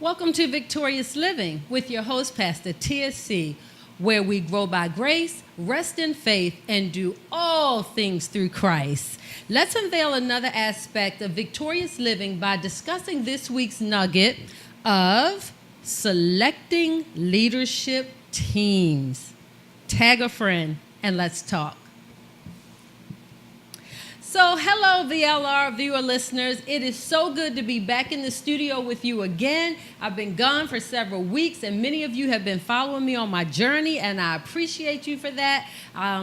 Welcome to Victorious Living with your host, Pastor TSC, where we grow by grace, rest in faith, and do all things through Christ. Let's unveil another aspect of victorious living by discussing this week's nugget of selecting leadership teams. Tag a friend and let's talk. So, hello, VLR viewer listeners. It is so good to be back in the studio with you again. I've been gone for several weeks, and many of you have been following me on my journey, and I appreciate you for that.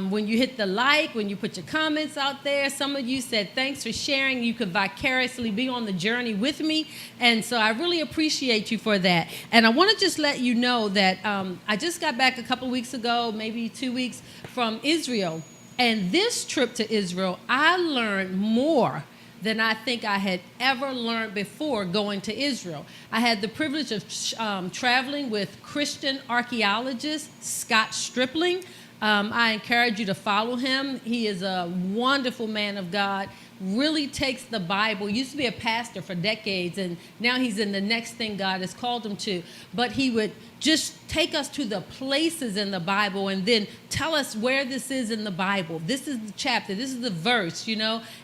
When you hit the like, when you put your comments out there, some of you said thanks for sharing. You could vicariously be on the journey with me, and so I really appreciate you for that. And I want to just let you know that I just got back a couple weeks ago, maybe 2 weeks, from Israel. And this trip to Israel, I learned more than I think I had ever learned before going to Israel. I had the privilege of traveling with Christian archaeologist Scott Stripling. I encourage you to follow him. He is a wonderful man of God, really takes the Bible. Used to be a pastor for decades, and now he's in the next thing God has called him to. But he would just take us to the places in the Bible and then tell us where this is in the Bible. This is the chapter, this is the verse,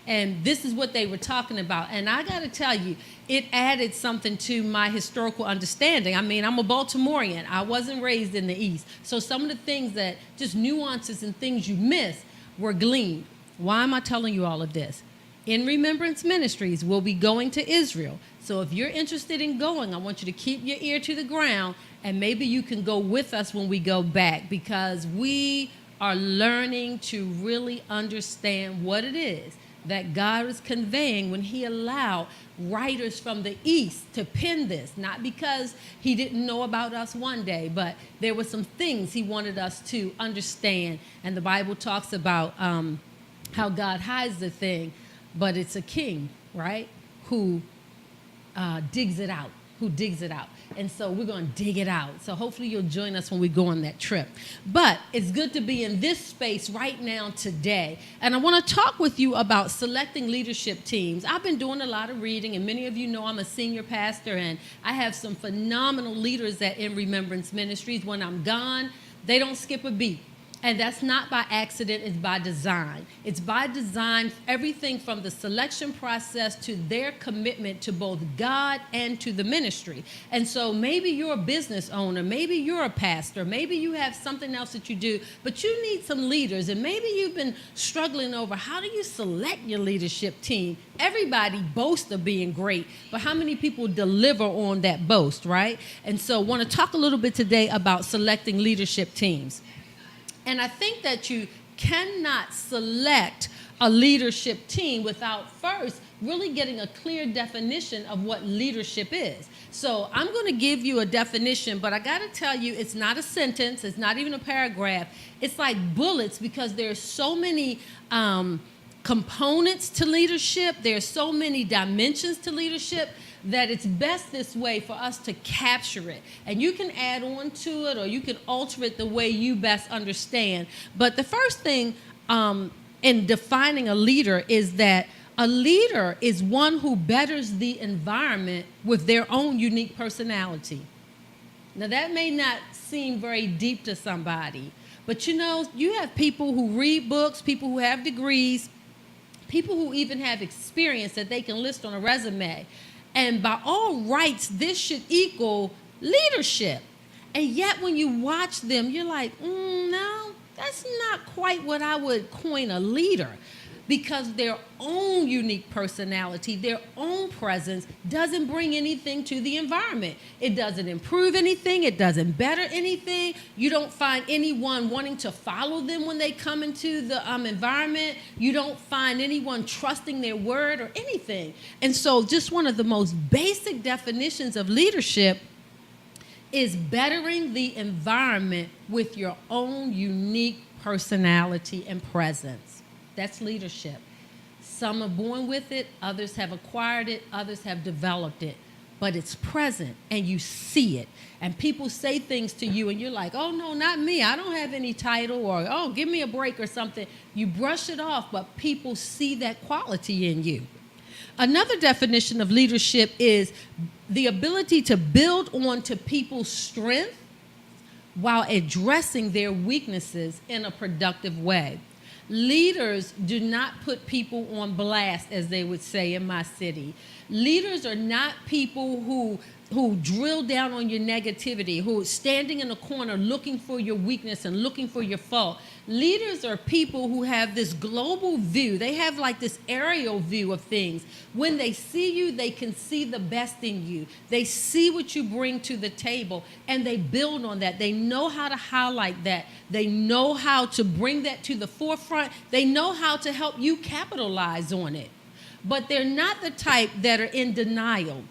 and this is what they were talking about. And I got to tell you, it added something to my historical understanding. I mean, I'm a Baltimorean. I wasn't raised in the East. So some of the things that, just nuances and things you miss, were gleaned. Why am I telling you all of this? In Remembrance Ministries, we'll be going to Israel. So if you're interested in going, I want you to keep your ear to the ground, and maybe you can go with us when we go back, because we are learning to really understand what it is that God is conveying when he allowed writers from the East to pen this, not because he didn't know about us one day, but there were some things he wanted us to understand. And the Bible talks about how God hides the thing, but it's a king, right, who digs it out. And so we're going to dig it out. So hopefully you'll join us when we go on that trip. But it's good to be in this space right now today. And I want to talk with you about selecting leadership teams. I've been doing a lot of reading, and many of you know I'm a senior pastor, and I have some phenomenal leaders at In Remembrance Ministries. When I'm gone, they don't skip a beat. And that's not by accident, it's by design. It's by design, everything from the selection process to their commitment to both God and to the ministry. And so maybe you're a business owner, maybe you're a pastor, maybe you have something else that you do, but you need some leaders, and maybe you've been struggling over how do you select your leadership team. Everybody boasts of being great, but how many people deliver on that boast, right? And so I want to talk a little bit today about selecting leadership teams. And I think that you cannot select a leadership team without first really getting a clear definition of what leadership is. So I'm going to give you a definition, but I got to tell you, it's not a sentence. It's not even a paragraph. It's like bullets, because there's so many components to leadership. There's so many dimensions to leadership that it's best this way for us to capture it. And you can add on to it, or you can alter it the way you best understand. But the first thing in defining a leader is that a leader is one who betters the environment with their own unique personality. Now, that may not seem very deep to somebody, but you have people who read books, people who have degrees, people who even have experience that they can list on a resume. And by all rights, this should equal leadership. And yet when you watch them, you're like, no, that's not quite what I would coin a leader. Because their own unique personality, their own presence doesn't bring anything to the environment. It doesn't improve anything. It doesn't better anything. You don't find anyone wanting to follow them when they come into the environment. You don't find anyone trusting their word or anything. And so just one of the most basic definitions of leadership is bettering the environment with your own unique personality and presence. That's leadership. Some are born with it, others have acquired it, others have developed it. But it's present, and you see it. And people say things to you, and you're like, oh, no, not me. I don't have any title, or, oh, give me a break or something. You brush it off, but people see that quality in you. Another definition of leadership is the ability to build on to people's strength while addressing their weaknesses in a productive way. Leaders do not put people on blast, as they would say in my city. Leaders are not people who drill down on your negativity, who are standing in a corner looking for your weakness and looking for your fault. Leaders are people who have this global view. They have like this aerial view of things. When they see you, they can see the best in you. They see what you bring to the table, and they build on that. They know how to highlight that. They know how to bring that to the forefront. They know how to help you capitalize on it. But they're not the type that are in denial.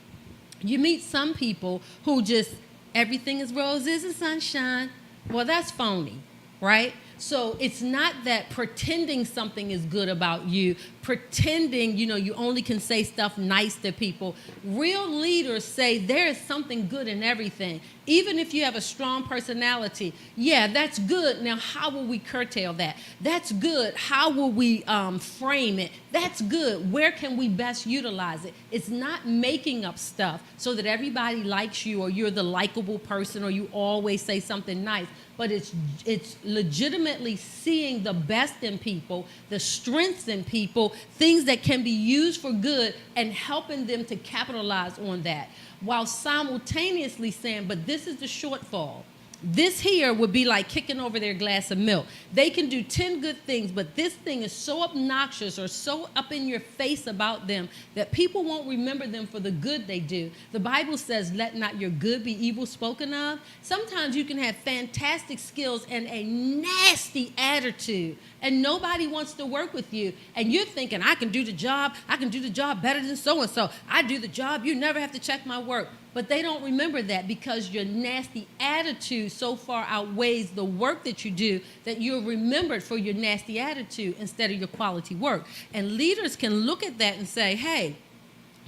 You meet some people who just, everything is roses and sunshine. Well, that's phony, right? So it's not that pretending something is good about you, pretending, you only can say stuff nice to people. Real leaders say there is something good in everything. Even if you have a strong personality, yeah, that's good. Now, how will we curtail that? That's good. How will we frame it? That's good. Where can we best utilize it? It's not making up stuff so that everybody likes you or you're the likable person or you always say something nice. But it's legitimately seeing the best in people, the strengths in people, things that can be used for good, and helping them to capitalize on that, while simultaneously saying, but this is the shortfall. This here would be like kicking over their glass of milk. They can do 10 good things, but this thing is so obnoxious or so up in your face about them that people won't remember them for the good they do. The Bible says, let not your good be evil spoken of. Sometimes you can have fantastic skills and a nasty attitude, and nobody wants to work with you. And you're thinking, I can do the job better than so-and-so. I do the job, you never have to check my work. But they don't remember that because your nasty attitude so far outweighs the work that you do that you're remembered for your nasty attitude instead of your quality work. And leaders can look at that and say, hey,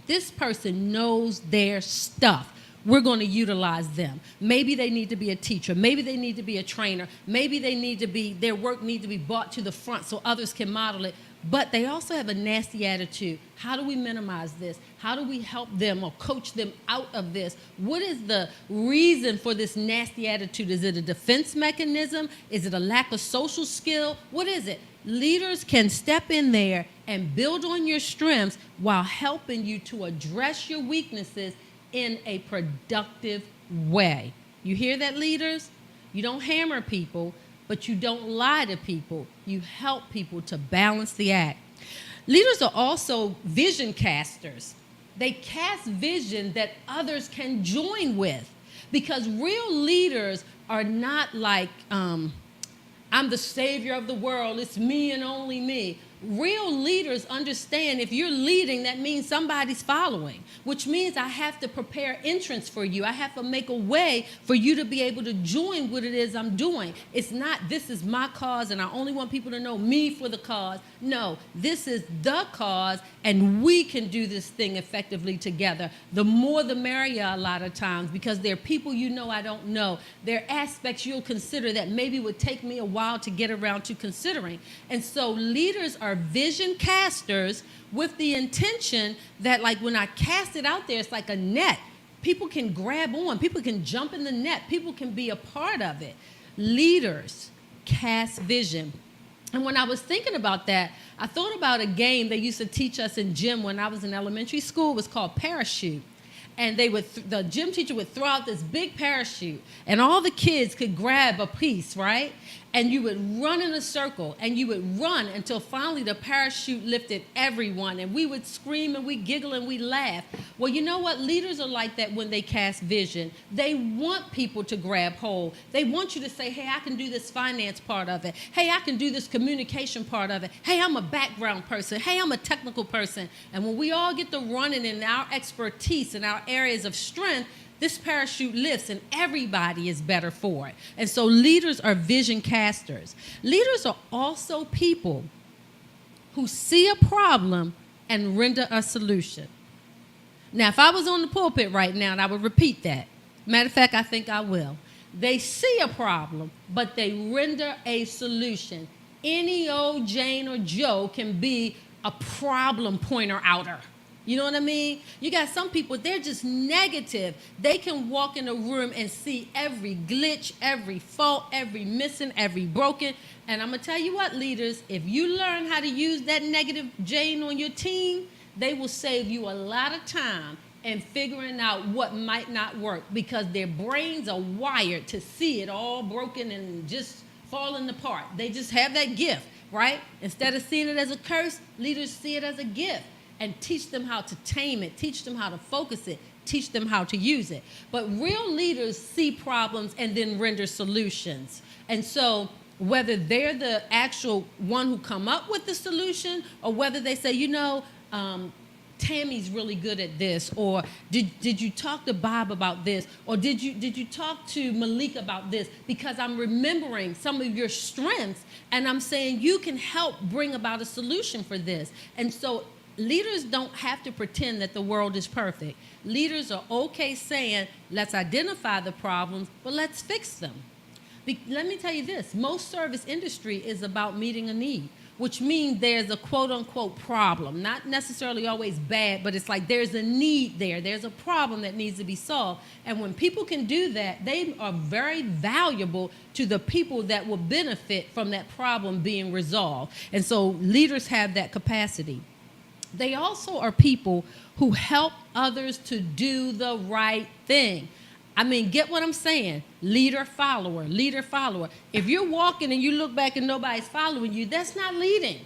this person knows their stuff. We're going to utilize them. Maybe they need to be a teacher. Maybe they need to be a trainer. Maybe their work needs to be brought to the front so others can model it. But they also have a nasty attitude. How do we minimize this? How do we help them or coach them out of this? What is the reason for this nasty attitude? Is it a defense mechanism? Is it a lack of social skill? What is it? Leaders can step in there and build on your strengths while helping you to address your weaknesses in a productive way. You hear that, leaders? You don't hammer people, but you don't lie to people. You help people to balance the act. Leaders are also vision casters. They cast vision that others can join with, because real leaders are not like, I'm the savior of the world, it's me and only me. Real leaders understand if you're leading, that means somebody's following, which means I have to prepare entrance for you. I have to make a way for you to be able to join what it is I'm doing. It's not, this is my cause and I only want people to know me for the cause. No, this is the cause and we can do this thing effectively together. The more the merrier a lot of times, because there are people I don't know. There are aspects you'll consider that maybe would take me a while to get around to considering. And so leaders are vision casters with the intention that, like, when I cast it out there, it's like a net. People can grab on. People can jump in the net. People can be a part of it. Leaders cast vision. And when I was thinking about that, I thought about a game they used to teach us in gym when I was in elementary school. It was called Parachute. And the gym teacher would throw out this big parachute, and all the kids could grab a piece, right? And you would run in a circle, and you would run until finally the parachute lifted everyone, and we would scream and we giggle and we laugh. Well, you know what? Leaders are like that when they cast vision. They want people to grab hold. They want you to say, hey, I can do this finance part of it. Hey, I can do this communication part of it. Hey, I'm a background person. Hey, I'm a technical person. And when we all get to running in our expertise and our areas of strength, this parachute lifts and everybody is better for it. And so leaders are vision casters. Leaders are also people who see a problem and render a solution. Now, if I was on the pulpit right now, I would repeat that. Matter of fact, I think I will. They see a problem, but they render a solution. Any old Jane or Joe can be a problem pointer outer. You know what I mean? You got some people, they're just negative. They can walk in a room and see every glitch, every fault, every missing, every broken. And I'm going to tell you what, leaders, if you learn how to use that negative Jane on your team, they will save you a lot of time in figuring out what might not work, because their brains are wired to see it all broken and just falling apart. They just have that gift, right? Instead of seeing it as a curse, leaders see it as a gift. And teach them how to tame it, teach them how to focus it, teach them how to use it. But real leaders see problems and then render solutions. And so whether they're the actual one who come up with the solution, or whether they say, Tammy's really good at this, or did you talk to Bob about this, or did you talk to Malik about this, because I'm remembering some of your strengths and I'm saying you can help bring about a solution for this. And so leaders don't have to pretend that the world is perfect. Leaders are okay saying, let's identify the problems, but let's fix them. Let me tell you this, most service industry is about meeting a need, which means there's a quote-unquote problem. Not necessarily always bad, but it's like there's a need there. There's a problem that needs to be solved. And when people can do that, they are very valuable to the people that will benefit from that problem being resolved. And so leaders have that capacity. They also are people who help others to do the right thing. I mean, get what I'm saying? Leader, follower, leader, follower. If you're walking and you look back and nobody's following you, that's not leading.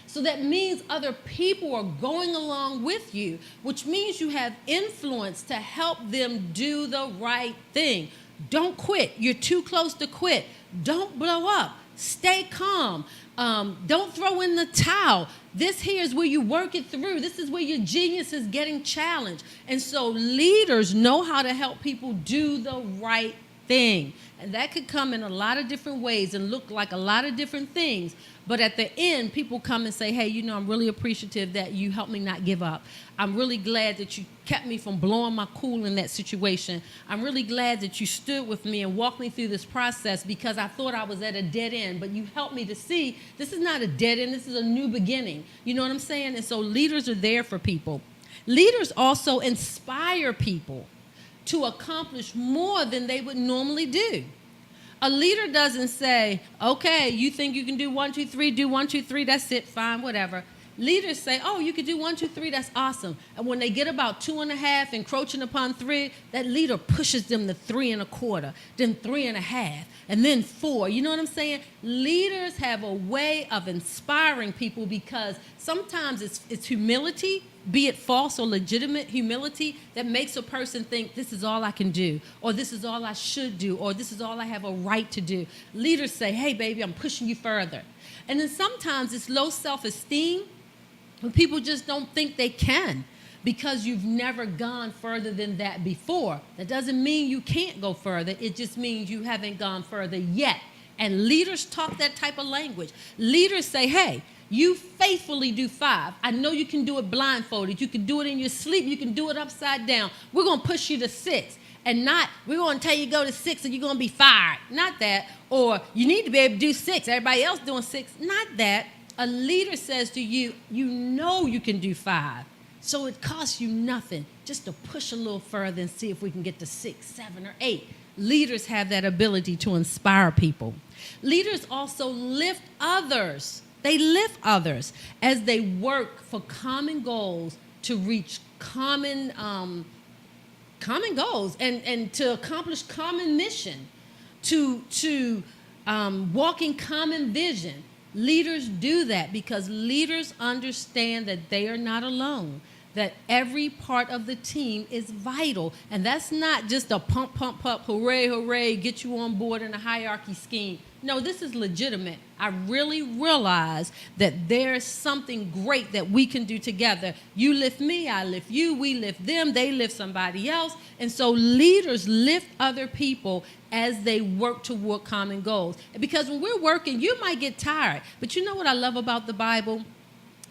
So that means other people are going along with you, which means you have influence to help them do the right thing. Don't quit. You're too close to quit. Don't blow up. Stay calm. Don't throw in the towel. This here is where you work it through. This is where your genius is getting challenged. And so leaders know how to help people do the right thing. And that could come in a lot of different ways and look like a lot of different things. But at the end, people come and say, hey, I'm really appreciative that you helped me not give up. I'm really glad that you kept me from blowing my cool in that situation. I'm really glad that you stood with me and walked me through this process, because I thought I was at a dead end. But you helped me to see this is not a dead end. This is a new beginning. You know what I'm saying? And so leaders are there for people. Leaders also inspire people to accomplish more than they would normally do. A leader doesn't say, okay, you think you can do 1, 2, 3, do 1, 2, 3, that's it, fine, whatever. Leaders say, oh, you can do 1, 2, 3, that's awesome. And when they get about 2.5, encroaching upon 3, that leader pushes them to 3 1/4, then 3 1/2, and then 4. You know what I'm saying? Leaders have a way of inspiring people, because sometimes it's humility, be it false or legitimate humility, that makes a person think this is all I can do, or this is all I should do, or this is all I have a right to do. Leaders say, hey, baby, I'm pushing you further. And then sometimes it's low self-esteem, when people just don't think they can, because you've never gone further than that before. That doesn't mean you can't go further. It just means you haven't gone further yet. And leaders talk that type of language. Leaders say, hey, you faithfully do 5. I know you can do it blindfolded. You can do it in your sleep. You can do it upside down. We're going to push you to 6. And not, we're going to tell you go to 6 and you're going to be fired. Not that. Or you need to be able to do 6. Everybody else doing 6. Not that. A leader says to you, you know you can do 5. So it costs you nothing just to push a little further and see if we can get to 6, 7, or 8. Leaders have that ability to inspire people. Leaders also lift others. They lift others as they work for common goals to reach common goals and to accomplish common mission, to walk in common vision. Leaders do that because leaders understand that they are not alone, that every part of the team is vital. And that's not just a pump, pump, pump, hooray, hooray, get you on board in a hierarchy scheme. No, this is legitimate. I really realize that there's something great that we can do together. You lift me, I lift you, we lift them, they lift somebody else. And so leaders lift other people as they work toward common goals. Because when we're working, you might get tired. But you know what I love about the Bible?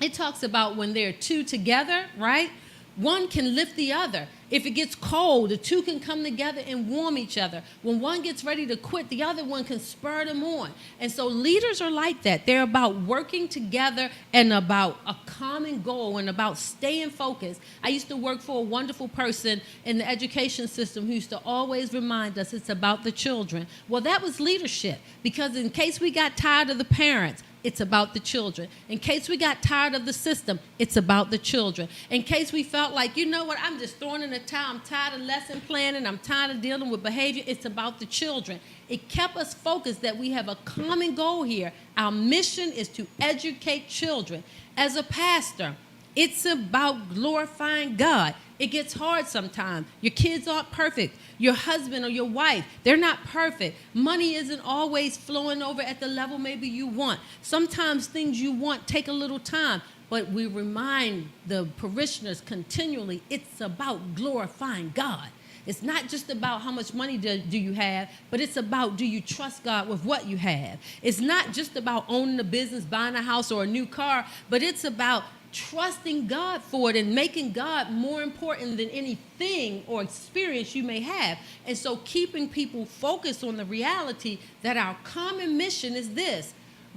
It talks about when there are 2 together, right? One can lift the other. If it gets cold, the two can come together and warm each other. When one gets ready to quit, the other one can spur them on. And so leaders are like that. They're about working together and about a common goal and about staying focused. I used to work for a wonderful person in the education system who used to always remind us it's about the children. Well, that was leadership, because in case we got tired of the parents, it's about the children. In case we got tired of the system, it's about the children. In case we felt like, you know what, I'm just throwing in the towel, I'm tired of lesson planning, I'm tired of dealing with behavior, it's about the children. It kept us focused that we have a common goal here. Our mission is to educate children. As a pastor, it's about glorifying God. It gets hard sometimes. Your kids aren't perfect. Your husband or your wife, they're not perfect. Money isn't always flowing over at the level maybe you want. Sometimes things you want take a little time, but we remind the parishioners continually, it's about glorifying God. It's not just about how much money do you have, but it's about, do you trust God with what you have? It's not just about owning a business, buying a house or a new car, but it's about trusting God for it and making God more important than anything or experience you may have. And so keeping people focused on the reality that our common mission is this: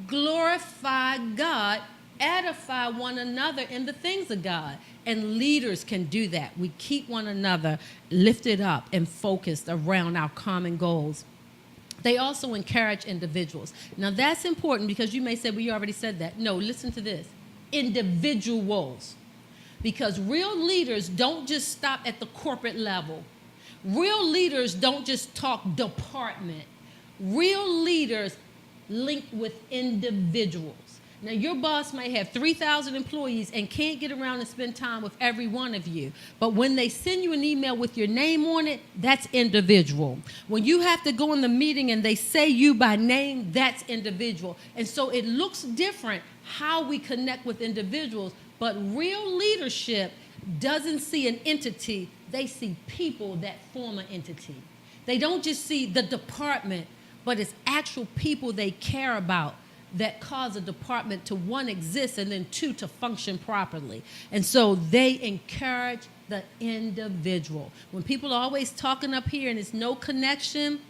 glorify God, edify one another in the things of God. And leaders can do that. We keep one another lifted up and focused around our common goals. They also encourage individuals. Now that's important, because you may say, well, you already said that. No, listen to this. Individuals. Because real leaders don't just stop at the corporate level. Real leaders don't just talk department. Real leaders link with individuals. Now, your boss may have 3,000 employees and can't get around and spend time with every one of you. But when they send you an email with your name on it, that's individual. When you have to go in the meeting and they say you by name, that's individual. And so it looks different how we connect with individuals. But real leadership doesn't see an entity. They see people that form an entity. They don't just see the department, but it's actual people they care about that cause a department to, one, exist, and then two, to function properly. And so they encourage the individual. When people are always talking up here and there's no connection,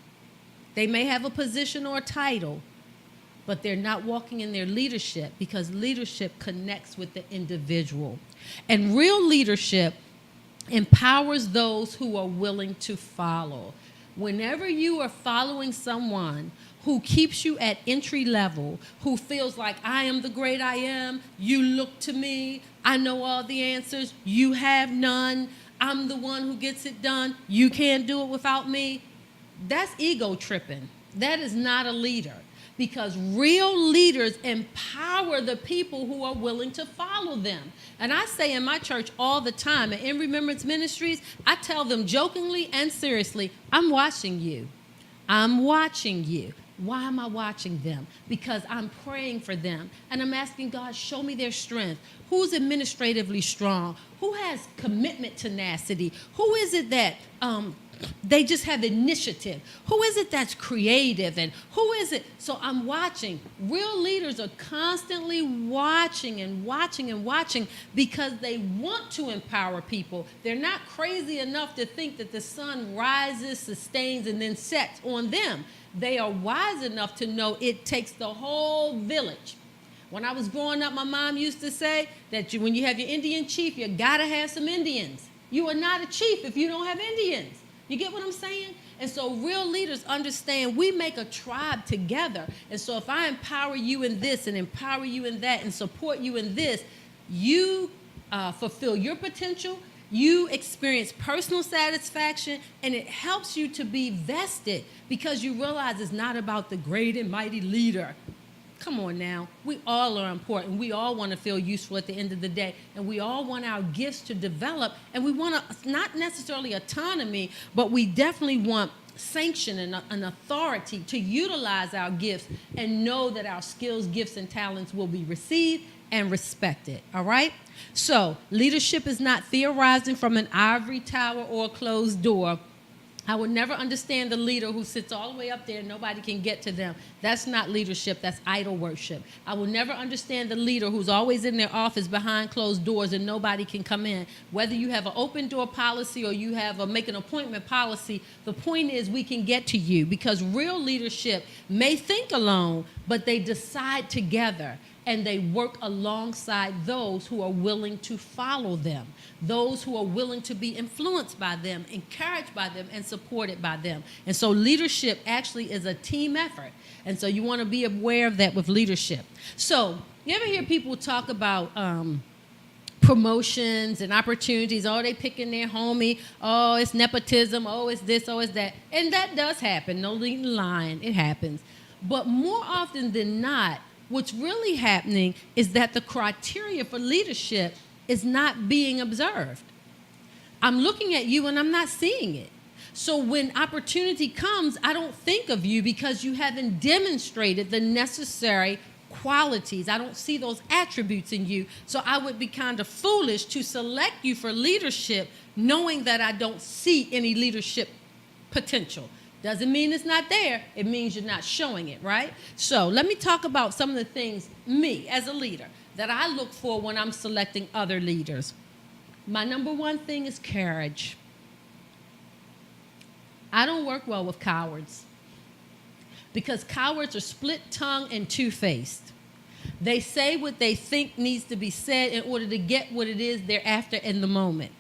they may have a position or a title, but they're not walking in their leadership, because leadership connects with the individual. And real leadership empowers those who are willing to follow. Whenever you are following someone who keeps you at entry level, who feels like, I am the great I am, you look to me, I know all the answers, you have none, I'm the one who gets it done, you can't do it without me, that's ego tripping. That is not a leader. Because real leaders empower the people who are willing to follow them. And I say in my church all the time, at In Remembrance Ministries, I tell them jokingly and seriously, I'm watching you. I'm watching you. Why am I watching them? Because I'm praying for them. And I'm asking God, show me their strength. Who's administratively strong? Who has commitment tenacity? Who is it that they just have initiative? Who is it that's creative? And who is it? So I'm watching. Real leaders are constantly watching and watching and watching, because they want to empower people. They're not crazy enough to think that the sun rises, sustains, and then sets on them. They are wise enough to know it takes the whole village. When I was growing up, my mom used to say that when you have your Indian chief, you gotta have some Indians. You are not a chief if you don't have Indians. You get what I'm saying? And so real leaders understand we make a tribe together. And so if I empower you in this and empower you in that and support you in this, you fulfill your potential, you experience personal satisfaction, and it helps you to be vested, because you realize it's not about the great and mighty leader. Come on now. We all are important. We all want to feel useful at the end of the day. And we all want our gifts to develop. And we want not necessarily autonomy, but we definitely want sanction and an authority to utilize our gifts and know that our skills, gifts, and talents will be received and respected. All right? So leadership is not theorizing from an ivory tower or a closed door. I will never understand the leader who sits all the way up there and nobody can get to them. That's not leadership. That's idol worship. I will never understand the leader who's always in their office behind closed doors and nobody can come in. Whether you have an open door policy or you have a make an appointment policy, the point is we can get to you, because real leadership may think alone, but they decide together. And they work alongside those who are willing to follow them, those who are willing to be influenced by them, encouraged by them, and supported by them. And so leadership actually is a team effort. And so you want to be aware of that with leadership. So you ever hear people talk about promotions and opportunities? Oh, they picking their homie. Oh, it's nepotism. Oh, it's this. Oh, it's that. And that does happen. No lying. It happens. But more often than not, what's really happening is that the criteria for leadership is not being observed. I'm looking at you and I'm not seeing it. So when opportunity comes, I don't think of you because you haven't demonstrated the necessary qualities. I don't see those attributes in you. So I would be kind of foolish to select you for leadership knowing that I don't see any leadership potential. Doesn't mean it's not there. It means you're not showing it, right? So let me talk about some of the things, me as a leader, that I look for when I'm selecting other leaders. My number one thing is courage. I don't work well with cowards because cowards are split-tongued and two-faced. They say what they think needs to be said in order to get what it is they're after in the moment.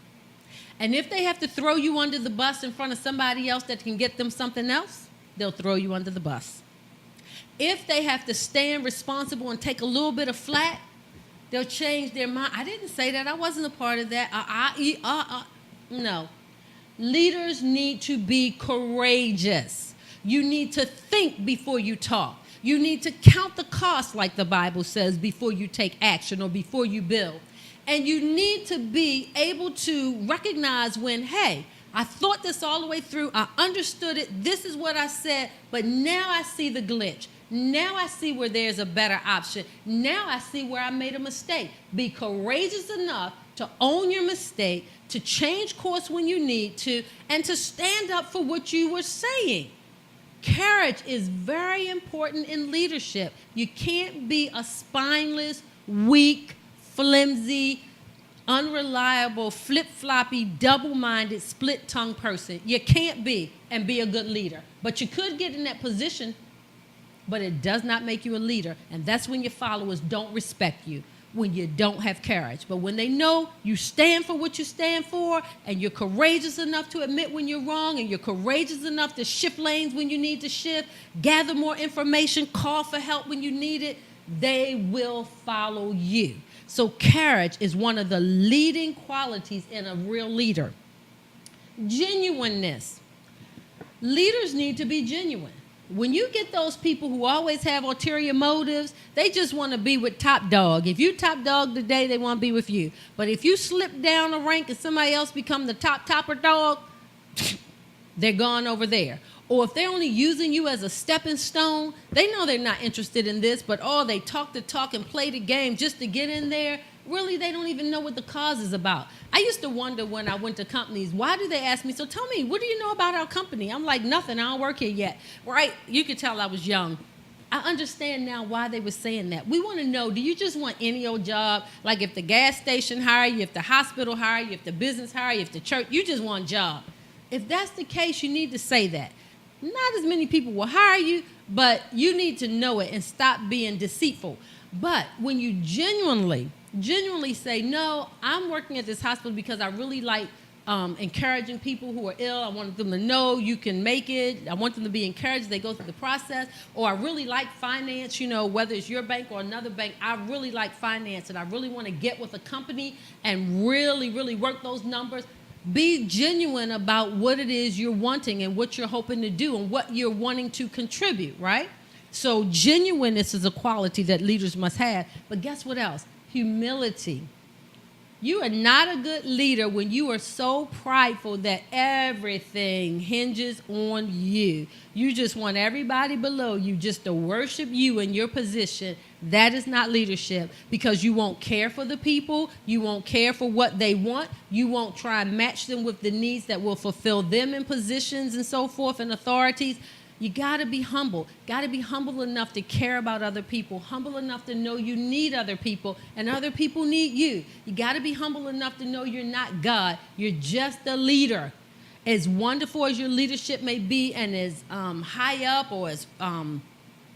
And if they have to throw you under the bus in front of somebody else that can get them something else, they'll throw you under the bus. If they have to stand responsible and take a little bit of flack, they'll change their mind. I didn't say that. I wasn't a part of that. No. Leaders need to be courageous. You need to think before you talk. You need to count the cost, like the Bible says, before you take action or before you build. And you need to be able to recognize when, hey, I thought this all the way through. I understood it. This is what I said. But now I see the glitch. Now I see where there's a better option. Now I see where I made a mistake. Be courageous enough to own your mistake, to change course when you need to, and to stand up for what you were saying. Courage is very important in leadership. You can't be a spineless, weak, flimsy, unreliable, flip-floppy, double-minded, split-tongued person. You can't be and be a good leader. But you could get in that position, but it does not make you a leader. And that's when your followers don't respect you, when you don't have courage. But when they know you stand for what you stand for, and you're courageous enough to admit when you're wrong, and you're courageous enough to shift lanes when you need to shift, gather more information, call for help when you need it, they will follow you. So courage is one of the leading qualities in a real leader. Genuineness. Leaders need to be genuine. When you get those people who always have ulterior motives, they just want to be with top dog. If you top dog today, they want to be with you. But if you slip down a rank and somebody else become the topper dog, they're gone over there. Or if they're only using you as a stepping stone, they know they're not interested in this, but they talk the talk and play the game just to get in there. Really, they don't even know what the cause is about. I used to wonder when I went to companies, why do they ask me, so tell me, what do you know about our company? I'm like, nothing, I don't work here yet. Right? You could tell I was young. I understand now why they were saying that. We want to know, do you just want any old job? Like if the gas station hire you, if the hospital hire you, if the business hire you, if the church, you just want a job. If that's the case, you need to say that. Not as many people will hire you, but you need to know it and stop being deceitful. But when you genuinely say, no, I'm working at this hospital because I really like encouraging people who are ill. I want them to know you can make it. I want them to be encouraged as they go through the process. Or I really like finance, whether it's your bank or another bank. I really like finance, and I really want to get with a company and really, really work those numbers. Be genuine about what it is you're wanting and what you're hoping to do and what you're wanting to contribute, right? So genuineness is a quality that leaders must have. But guess what else? Humility. You are not a good leader when you are so prideful that everything hinges on you. You just want everybody below you just to worship you in your position. That is not leadership, because you won't care for the people. You won't care for what they want. You won't try and match them with the needs that will fulfill them in positions and so forth and authorities. You got to be humble. Got to be humble enough to care about other people. Humble enough to know you need other people and other people need you. You got to be humble enough to know you're not God. You're just a leader. As wonderful as your leadership may be, and as high up or as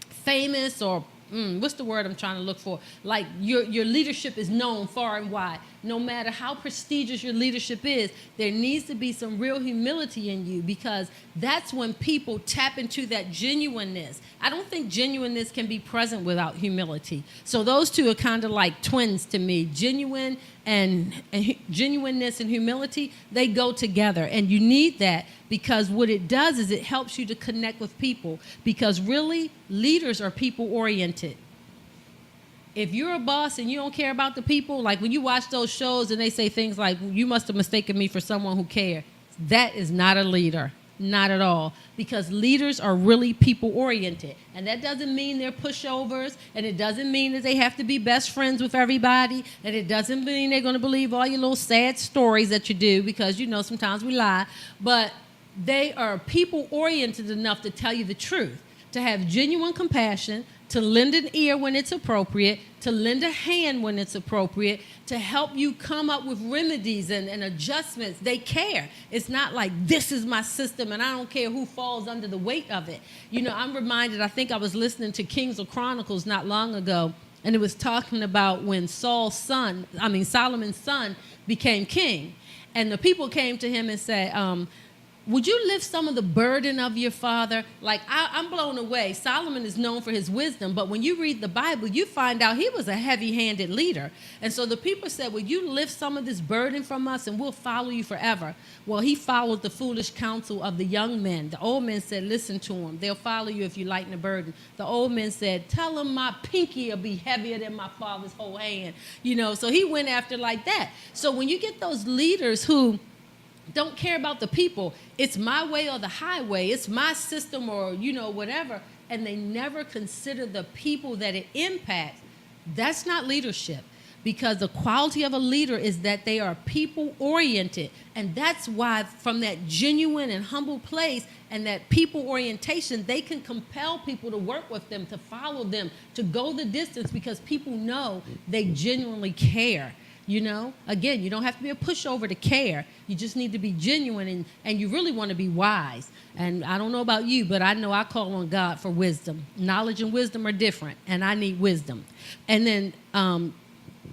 famous or what's the word I'm trying to look for? Like your leadership is known far and wide. No matter how prestigious your leadership is, there needs to be some real humility in you, because that's when people tap into that genuineness. I don't think genuineness can be present without humility. So those two are kind of like twins to me. Genuineness and humility, they go together. And you need that, because what it does is it helps you to connect with people, because really leaders are people oriented. If you're a boss and you don't care about the people, like when you watch those shows and they say things like, you must have mistaken me for someone who cared, that is not a leader. Not at all. Because leaders are really people oriented. And that doesn't mean they're pushovers. And it doesn't mean that they have to be best friends with everybody. And it doesn't mean they're going to believe all your little sad stories that you do, because, you know, sometimes we lie. But they are people oriented enough to tell you the truth, to have genuine compassion, to lend an ear when it's appropriate, to lend a hand when it's appropriate, to help you come up with remedies and adjustments. They care. It's not like, this is my system and I don't care who falls under the weight of it. You know, I'm reminded, I think I was listening to Kings of Chronicles not long ago, and it was talking about when Solomon's son became king. And the people came to him and said, would you lift some of the burden of your father? Like, I'm blown away. Solomon is known for his wisdom, but when you read the Bible, you find out he was a heavy-handed leader. And so the people said, would you lift some of this burden from us and we'll follow you forever? Well, he followed the foolish counsel of the young men. The old men said, listen to them. They'll follow you if you lighten the burden. The old men said, tell them my pinky will be heavier than my father's whole hand. You know, so he went after like that. So when you get those leaders who don't care about the people, it's my way or the highway, it's my system or, you know, whatever, and they never consider the people that it impacts, that's not leadership. Because the quality of a leader is that they are people oriented. And that's why from that genuine and humble place and that people orientation, they can compel people to work with them, to follow them, to go the distance, because people know they genuinely care. You know, again, you don't have to be a pushover to care. You just need to be genuine, and you really want to be wise. And I don't know about you, but I know I call on God for wisdom. Knowledge and wisdom are different, and I need wisdom. And then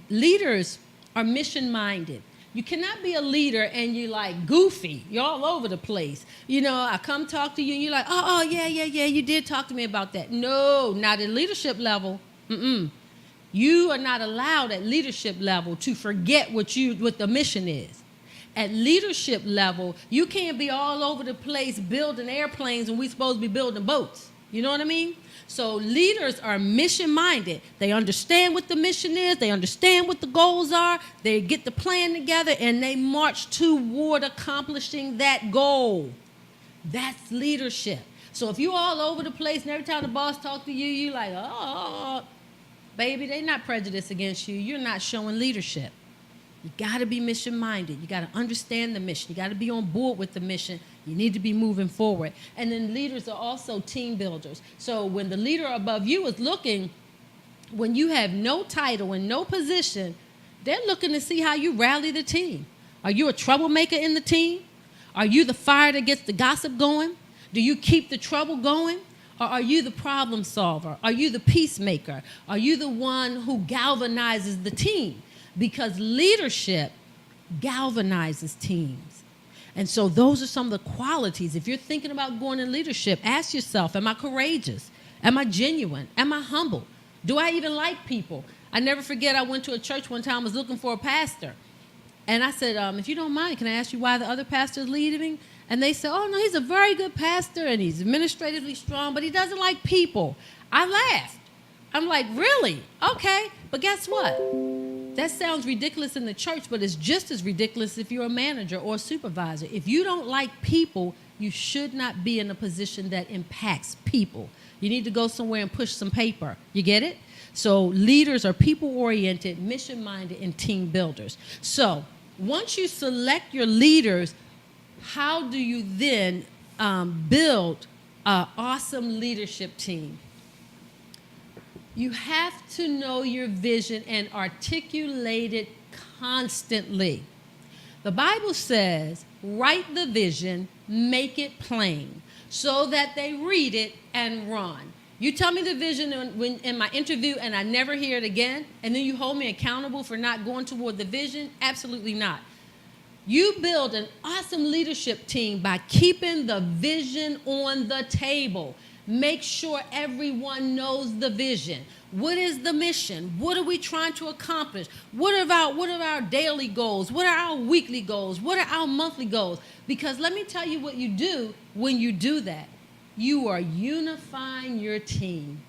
leaders are mission-minded. You cannot be a leader and you're like goofy. You're all over the place. You know, I come talk to you and you're like, oh, yeah, you did talk to me about that. No, not at leadership level. You are not allowed at leadership level to forget what the mission is. At leadership level, you can't be all over the place building airplanes when we're supposed to be building boats. You know what I mean? So leaders are mission-minded. They understand what the mission is. They understand what the goals are. They get the plan together, and they march toward accomplishing that goal. That's leadership. So if you're all over the place and every time the boss talks to you, you're like, baby, they're not prejudiced against you. You're not showing leadership. You got to be mission-minded. You got to understand the mission. You got to be on board with the mission. You need to be moving forward. And then leaders are also team builders. So when the leader above you is looking, when you have no title and no position, they're looking to see how you rally the team. Are you a troublemaker in the team? Are you the fire that gets the gossip going? Do you keep the trouble going? Or are you the problem solver? Are you the peacemaker? Are you the one who galvanizes the team? Because leadership galvanizes teams. And so those are some of the qualities. If you're thinking about going in leadership, ask yourself, am I courageous? Am I genuine? Am I humble? Do I even like people? I never forget, I went to a church one time, was looking for a pastor. And I said, if you don't mind, can I ask you why the other pastor is leaving? And they said, oh, no, he's a very good pastor, and he's administratively strong, but he doesn't like people. I laughed. I'm like, really? Okay. But guess what? That sounds ridiculous in the church, but it's just as ridiculous if you're a manager or a supervisor. If you don't like people, you should not be in a position that impacts people. You need to go somewhere and push some paper. You get it? So leaders are people-oriented, mission-minded, and team builders. So once you select your leaders, how do you then build an awesome leadership team? You have to know your vision and articulate it constantly. The Bible says, write the vision, make it plain, so that they read it and run. You tell me the vision in my interview and I never hear it again, and then you hold me accountable for not going toward the vision? Absolutely not. You build an awesome leadership team by keeping the vision on the table. Make sure everyone knows the vision. What is the mission? What are we trying to accomplish? What are our daily goals? What are our weekly goals? What are our monthly goals? Because let me tell you what you do when you do that. You are unifying your team.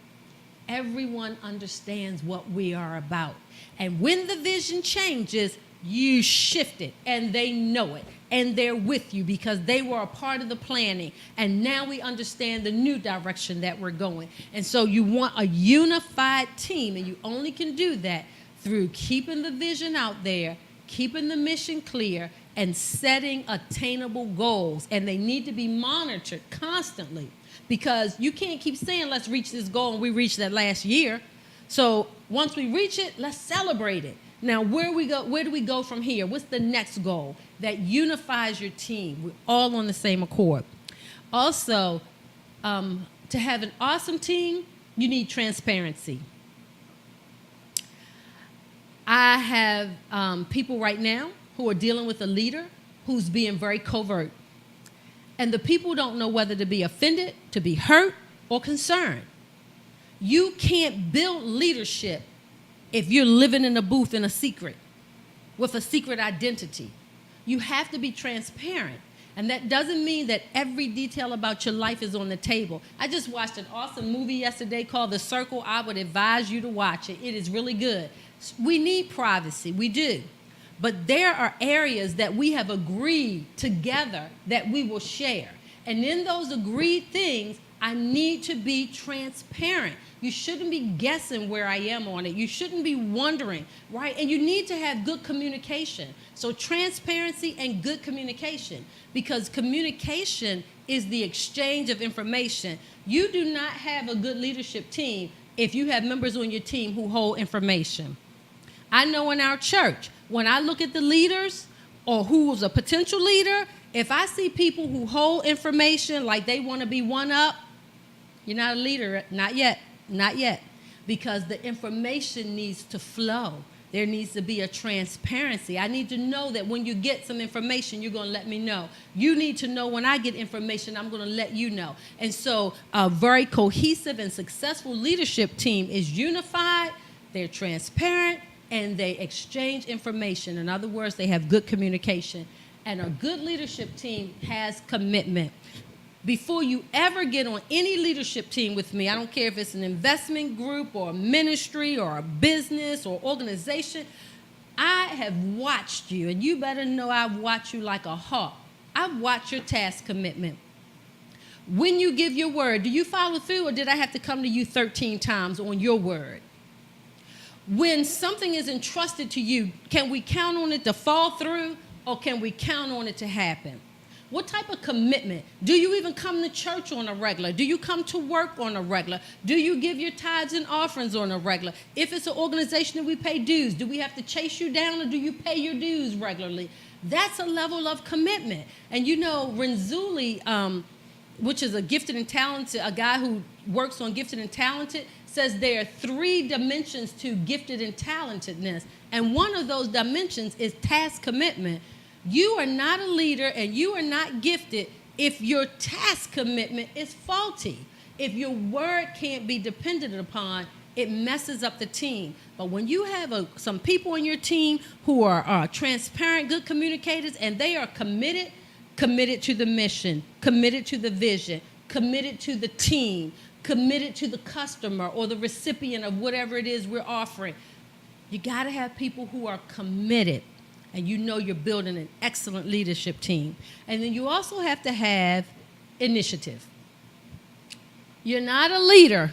Everyone understands what we are about. And when the vision changes, you shift it, and they know it, and they're with you because they were a part of the planning, and now we understand the new direction that we're going. And so you want a unified team, and you only can do that through keeping the vision out there, keeping the mission clear, and setting attainable goals. And they need to be monitored constantly, because you can't keep saying, let's reach this goal, and we reached that last year. So once we reach it, let's celebrate it. Now, where do we go from here? What's the next goal that unifies your team? We're all on the same accord. Also, to have an awesome team, you need transparency. I have people right now who are dealing with a leader who's being very covert. And the people don't know whether to be offended, to be hurt, or concerned. You can't build leadership if you're living in a booth in a secret, with a secret identity. You have to be transparent. And that doesn't mean that every detail about your life is on the table. I just watched an awesome movie yesterday called The Circle. I would advise you to watch it. It is really good. We need privacy. We do. But there are areas that we have agreed together that we will share. And in those agreed things, I need to be transparent. You shouldn't be guessing where I am on it. You shouldn't be wondering, right? And you need to have good communication. So transparency and good communication, because communication is the exchange of information. You do not have a good leadership team if you have members on your team who hold information. I know in our church, when I look at the leaders or who's a potential leader, if I see people who hold information like they want to be one up, you're not a leader. Not yet. Not yet. Because the information needs to flow. There needs to be a transparency. I need to know that when you get some information, you're going to let me know. You need to know when I get information, I'm going to let you know. And so a very cohesive and successful leadership team is unified, they're transparent, and they exchange information. In other words, they have good communication. And a good leadership team has commitment. Before you ever get on any leadership team with me, I don't care if it's an investment group or a ministry or a business or organization, I have watched you, and you better know I've watched you like a hawk. I've watched your task commitment. When you give your word, do you follow through, or did I have to come to you 13 times on your word? When something is entrusted to you, can we count on it to fall through, or can we count on it to happen? What type of commitment? Do you even come to church on a regular? Do you come to work on a regular? Do you give your tithes and offerings on a regular? If it's an organization that we pay dues, do we have to chase you down, or do you pay your dues regularly? That's a level of commitment. And you know, Renzulli, which is a gifted and talented, a guy who works on gifted and talented, says there are 3 dimensions to gifted and talentedness. And one of those dimensions is task commitment. You are not a leader and you are not gifted if your task commitment is faulty. If your word can't be depended upon, it messes up the team. But when you have some people on your team who are transparent, good communicators, and they are committed to the mission, committed to the vision, committed to the team, committed to the customer or the recipient of whatever it is we're offering, You got to have people who are committed, and you know you're building an excellent leadership team. And then you also have to have initiative. You're not a leader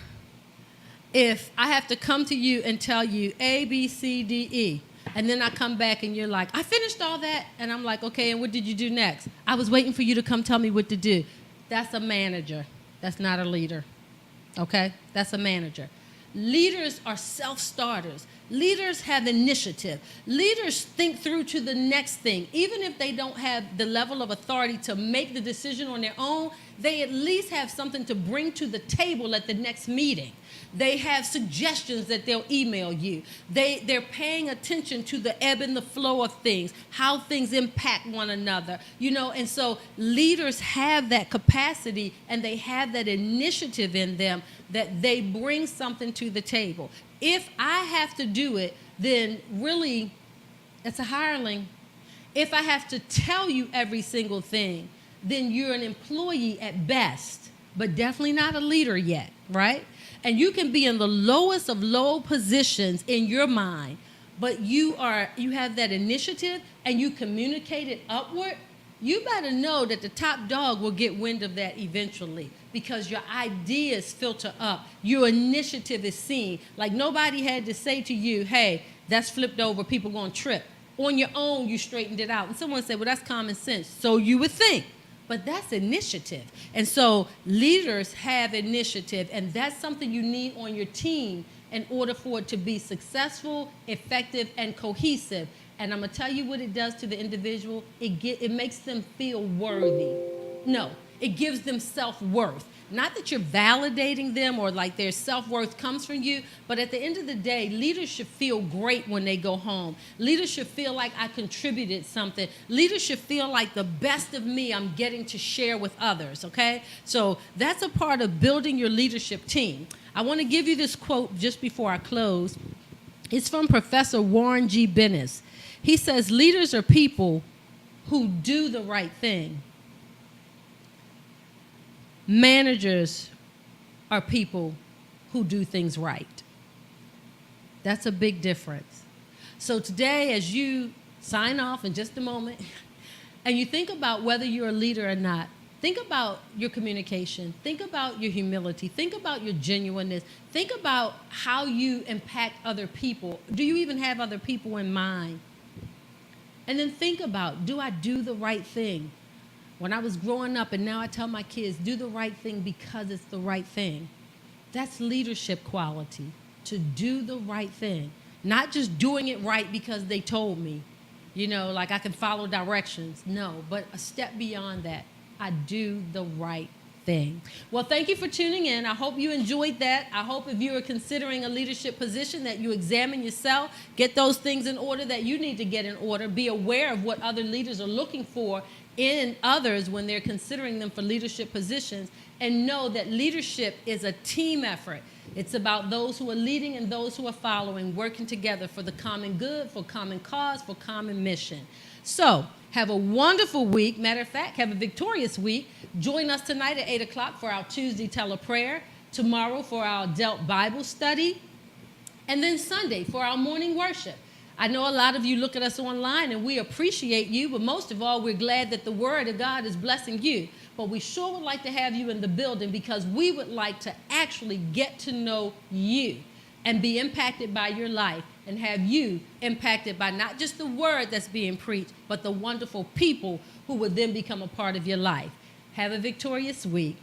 if I have to come to you and tell you A, B, C, D, E, and then I come back and you're like, I finished all that, and I'm like, okay, and what did you do next? I was waiting for you to come tell me what to do. That's a manager. That's not a leader, okay? That's a manager. Leaders are self-starters. Leaders have initiative. Leaders think through to the next thing. Even if they don't have the level of authority to make the decision on their own, they at least have something to bring to the table at the next meeting. They have suggestions that they'll email you. They're paying attention to the ebb and the flow of things, how things impact one another, and so leaders have that capacity and they have that initiative in them that they bring something to the table. If I have to do it, then really, it's a hireling. If I have to tell you every single thing, then you're an employee at best, but definitely not a leader yet, right? And you can be in the lowest of low positions in your mind, but you have that initiative and you communicate it upward. You better know that the top dog will get wind of that eventually because your ideas filter up. Your initiative is seen. Like nobody had to say to you, hey, that's flipped over, people going to trip. On your own, you straightened it out. And someone said, well, that's common sense. So you would think. But that's initiative. And so leaders have initiative, and that's something you need on your team in order for it to be successful, effective, and cohesive. And I'm going to tell you what it does to the individual. It makes them feel worthy. No, it gives them self-worth. Not that you're validating them or like their self-worth comes from you, but at the end of the day, leaders should feel great when they go home. Leaders should feel like I contributed something. Leaders should feel like the best of me I'm getting to share with others, okay? So that's a part of building your leadership team. I want to give you this quote just before I close. It's from Professor Warren G. Bennis. He says, leaders are people who do the right thing. Managers are people who do things right. That's a big difference. So today, as you sign off in just a moment, and you think about whether you're a leader or not, think about your communication. Think about your humility. Think about your genuineness. Think about how you impact other people. Do you even have other people in mind? And then think about, do I do the right thing? When I was growing up, and now I tell my kids, do the right thing because it's the right thing. That's leadership quality, to do the right thing. Not just doing it right because they told me, like I can follow directions. No, but a step beyond that. I do the right thing. Well, thank you for tuning in. I hope you enjoyed that. I hope if you are considering a leadership position that you examine yourself, get those things in order that you need to get in order, be aware of what other leaders are looking for in others when they're considering them for leadership positions, and know that leadership is a team effort. It's about those who are leading and those who are following, working together for the common good, for common cause, for common mission. So have a wonderful week. Matter of fact, have a victorious week. Join us tonight at 8 o'clock for our Tuesday teleprayer, tomorrow for our adult Bible study, and then Sunday for our morning worship. I know a lot of you look at us online, and we appreciate you, but most of all, we're glad that the Word of God is blessing you. But we sure would like to have you in the building because we would like to actually get to know you and be impacted by your life and have you impacted by not just the Word that's being preached, but the wonderful people who would then become a part of your life. Have a victorious week.